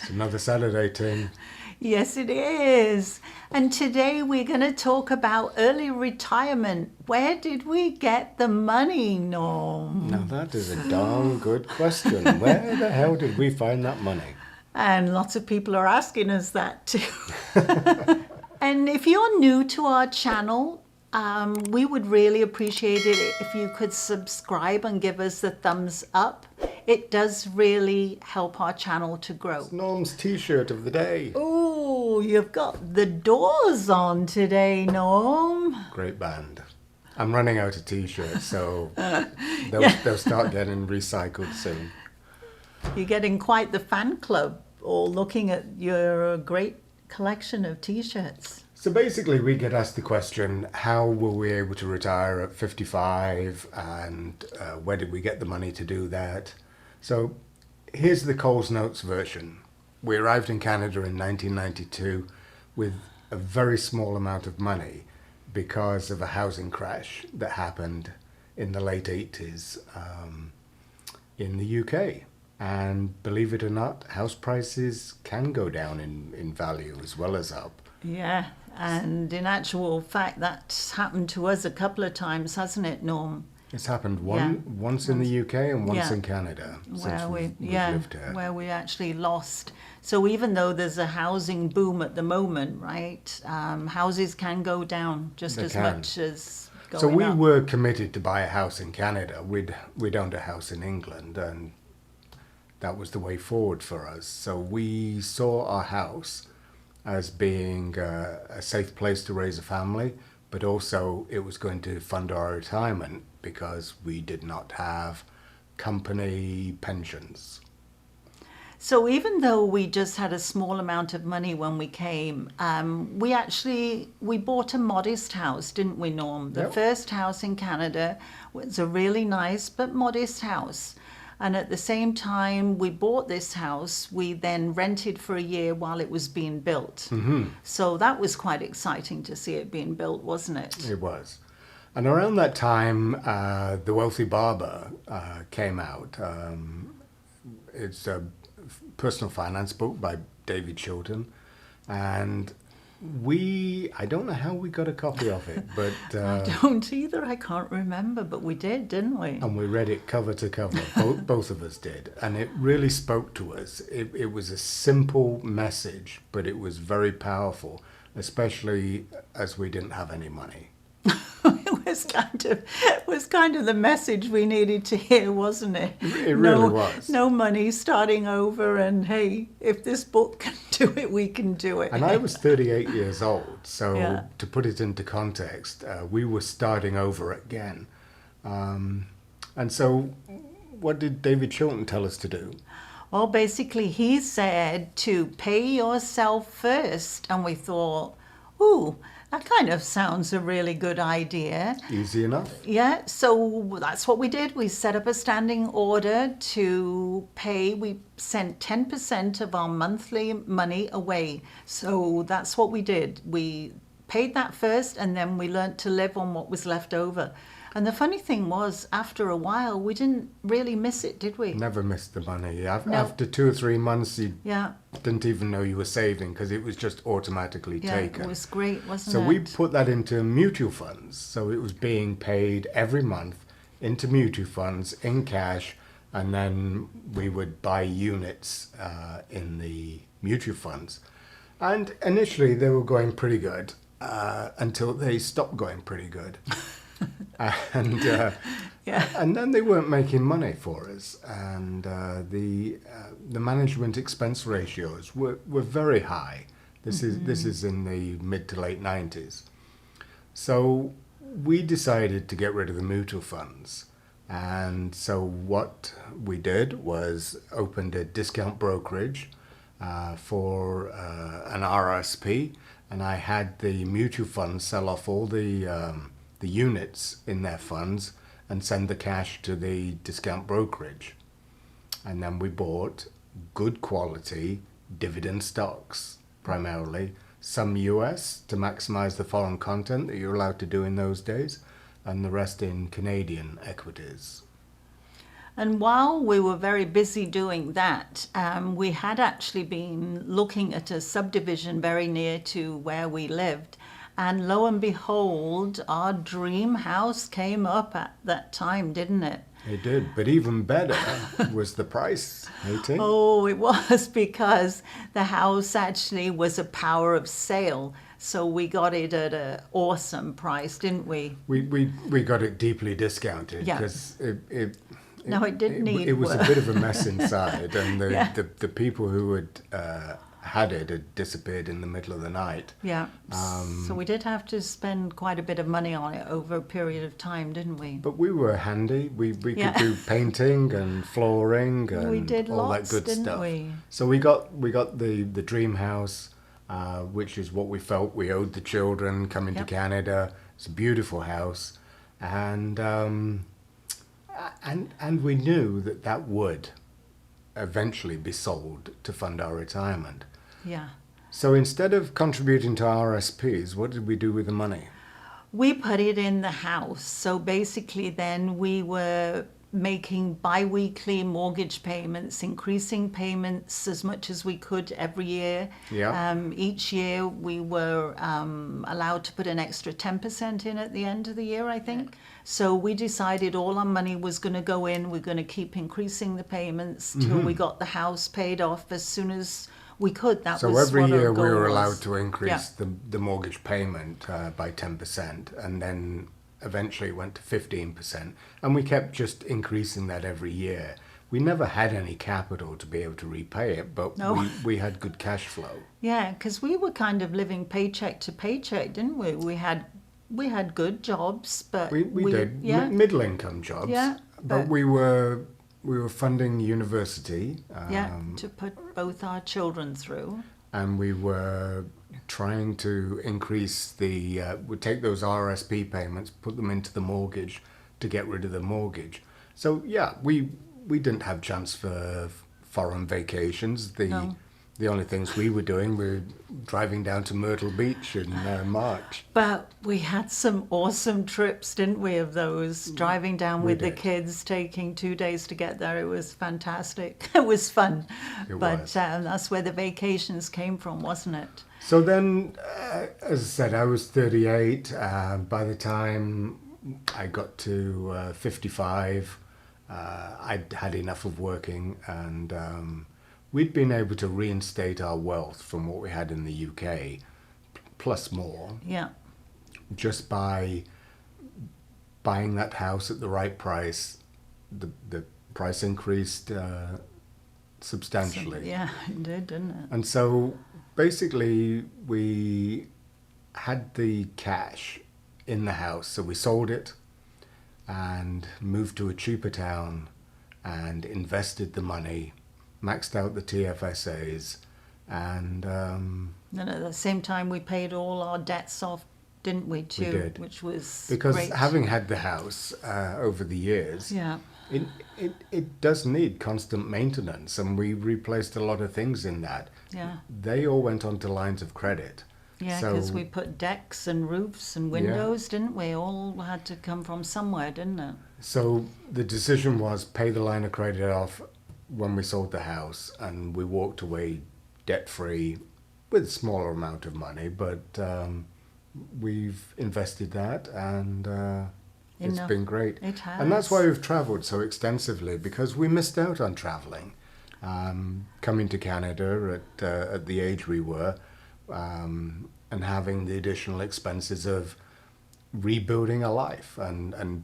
It's another Saturday, Tim. Yes, it is. And today we're going to talk about early retirement. Where did we get the money, Norm? Now that is a darn good question. Where the hell did we find that money? And lots of people are asking us that too. And if you're new to our channel, we would really appreciate it if you could subscribe and give us a thumbs up. It does really help our channel to grow. It's Norm's t-shirt of the day. Oh, you've got the Doors on today, Norm. Great band. I'm running out of t-shirts, so they'll start getting recycled soon. You're getting quite the fan club, all looking at your great collection of t-shirts. So basically we get asked the question, how were we able to retire at 55 and where did we get the money to do that? So here's the Coles Notes version. We arrived in Canada in 1992 with a very small amount of money because of a housing crash that happened in the late 80s in the UK. And believe it or not, house prices can go down in value as well as up. Yeah, and in actual fact, that's happened to us a couple of times, hasn't it, Norm? It's happened once in the UK and once in Canada since we've lived here. Where we actually lost. So even though there's a housing boom at the moment, right, houses can go down just as much as going So we up. were committed to buy a house in Canada. We'd owned a house in England, and that was the way forward for us. So we saw our house as being a safe place to raise a family, but also it was going to fund our retirement because we did not have company pensions. So even though we just had a small amount of money when we came, we bought a modest house, didn't we, Norm? The first house in Canada was a really nice but modest house. And at the same time we bought this house, we then rented for a year while it was being built. Mm-hmm. So that was quite exciting to see it being built, wasn't it? It was. And around that time, The Wealthy Barber came out. It's a personal finance book by Davidhilton. And I don't know how we got a copy of it, but... I don't either, I can't remember, but we did, didn't we? And we read it cover to cover, both of us did. And it really spoke to us. It was a simple message, but it was very powerful, especially as we didn't have any money. It was kind of the message we needed to hear, wasn't it? It really was. No money, starting over, and hey, if this book can do it, we can do it. And I was 38 years old, so to put it into context, we were starting over again. And so what did Davidhilton tell us to do? Well, basically he said to pay yourself first, and we thought, ooh, that kind of sounds a really good idea. Easy enough. Yeah, so that's what we did. We set up a standing order to pay. We sent 10% of our monthly money away. So that's what we did. We paid that first, and then we learnt to live on what was left over. And the funny thing was, after a while, we didn't really miss it, did we? Never missed the money. After 2 or 3 months, you didn't even know you were saving because it was just automatically taken. It was great, wasn't it? So we put that into mutual funds. So it was being paid every month into mutual funds in cash, and then we would buy units in the mutual funds. And initially they were going pretty good until they stopped going pretty good. And then they weren't making money for us, and the management expense ratios were very high. This is in the mid to late 90s. So we decided to get rid of the mutual funds, and so what we did was opened a discount brokerage for an RSP, and I had the mutual funds sell off all the units in their funds and send the cash to the discount brokerage. And then we bought good quality dividend stocks, primarily, some US to maximize the foreign content that you're allowed to do in those days, and the rest in Canadian equities. And while we were very busy doing that, we had actually been looking at a subdivision very near to where we lived. And lo and behold, our dream house came up at that time, didn't it? It did, but even better was the price, Haiti. Oh, it was because the house actually was a power of sale. So we got it at an awesome price, didn't we? We got it deeply discounted Yeah. because No, it did need it was a work. bit of a mess inside, and Yeah. the people who had it had disappeared in the middle of the night. Yeah. So we did have to spend quite a bit of money on it over a period of time, didn't we? But we were handy. We Yeah. could do painting and flooring and We did all lots, that good didn't stuff. we? So we got the dream house, which is what we felt we owed the children coming Yep. to Canada. It's a beautiful house, and we knew that that would eventually be sold to fund our retirement. Yeah. So instead of contributing to RSPs, what did we do with the money? We put it in the house. So basically, then we were making bi-weekly mortgage payments, increasing payments as much as we could every year. Yeah. Each year we were allowed to put an extra 10% in at the end of the year, I think. So we decided all our money was going to go in. We're going to keep increasing the payments till we got the house paid off as soon as we could. That So was every what our year we goal were was. allowed to increase Yeah. the mortgage payment by 10%, and then eventually it went to 15%. And we kept just increasing that every year. We never had any capital to be able to repay it, but No. we had good cash flow. Yeah, because we were kind of living paycheck to paycheck, didn't we? We had good jobs, but We did Yeah, middle income jobs, Yeah, but but- we were funding university. yeah, to put both our children through. And we were trying to increase we'd take those RSP payments, put them into the mortgage to get rid of the mortgage. So yeah, we didn't have chance for foreign vacations. No. The only things we were doing were driving down to Myrtle Beach in March. But we had some awesome trips, didn't we, of those? Driving down We with the did. kids, taking 2 days to get there. It was fantastic. It was fun. It But was. that's where the vacations came from, wasn't it? So then, as I said, I was 38. By the time I got to 55, I'd had enough of working, and we'd been able to reinstate our wealth from what we had in the UK, plus more, Yeah. just by buying that house at the right price. The price increased substantially. Yeah, it did, didn't it? And so basically we had the cash in the house, so we sold it and moved to a cheaper town and invested the money, maxed out the TFSAs, and And at the same time, we paid all our debts off, didn't we, too? did. Which was because great. having had the house over the years, Yeah. it does need constant maintenance, and we replaced a lot of things in that. Yeah. They all went onto lines of credit. Yeah, So- because we put decks and roofs and windows, didn't we? All had to come from somewhere, didn't it? So the decision was pay the line of credit off when we sold the house, and we walked away debt-free with a smaller amount of money, but we've invested that, and it's Enough. been great. It has. And that's why we've travelled so extensively, because we missed out on travelling. Coming to Canada at the age we were, and having the additional expenses of rebuilding a life and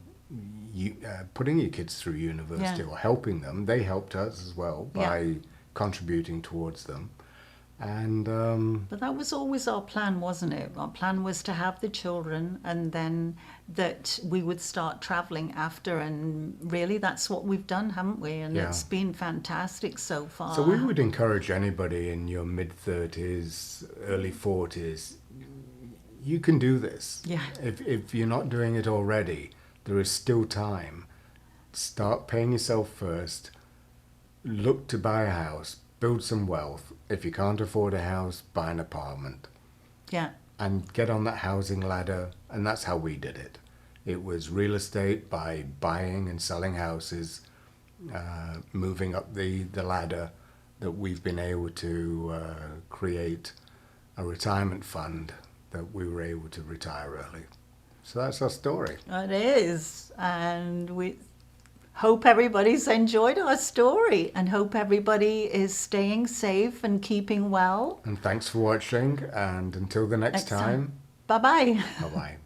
putting your kids through university Yeah. or helping them. They helped us as well by contributing towards them. And But that was always our plan, wasn't it? Our plan was to have the children and then that we would start traveling after. And really, that's what we've done, haven't we? And Yeah. it's been fantastic so far. so we would encourage anybody in your mid-30s, early 40s, you can do this. Yeah. If you're not doing it already, there is still time. Start paying yourself first. Look to buy a house. Build some wealth. If you can't afford a house, buy an apartment. Yeah. And get on that housing ladder. And that's how we did it. It was real estate by buying and selling houses, moving up the ladder, that we've been able to create a retirement fund that we were able to retire early. So that's our story. It is. And we hope everybody's enjoyed our story and hope everybody is staying safe and keeping well. And thanks for watching, and until the next time. Bye-bye. Bye-bye.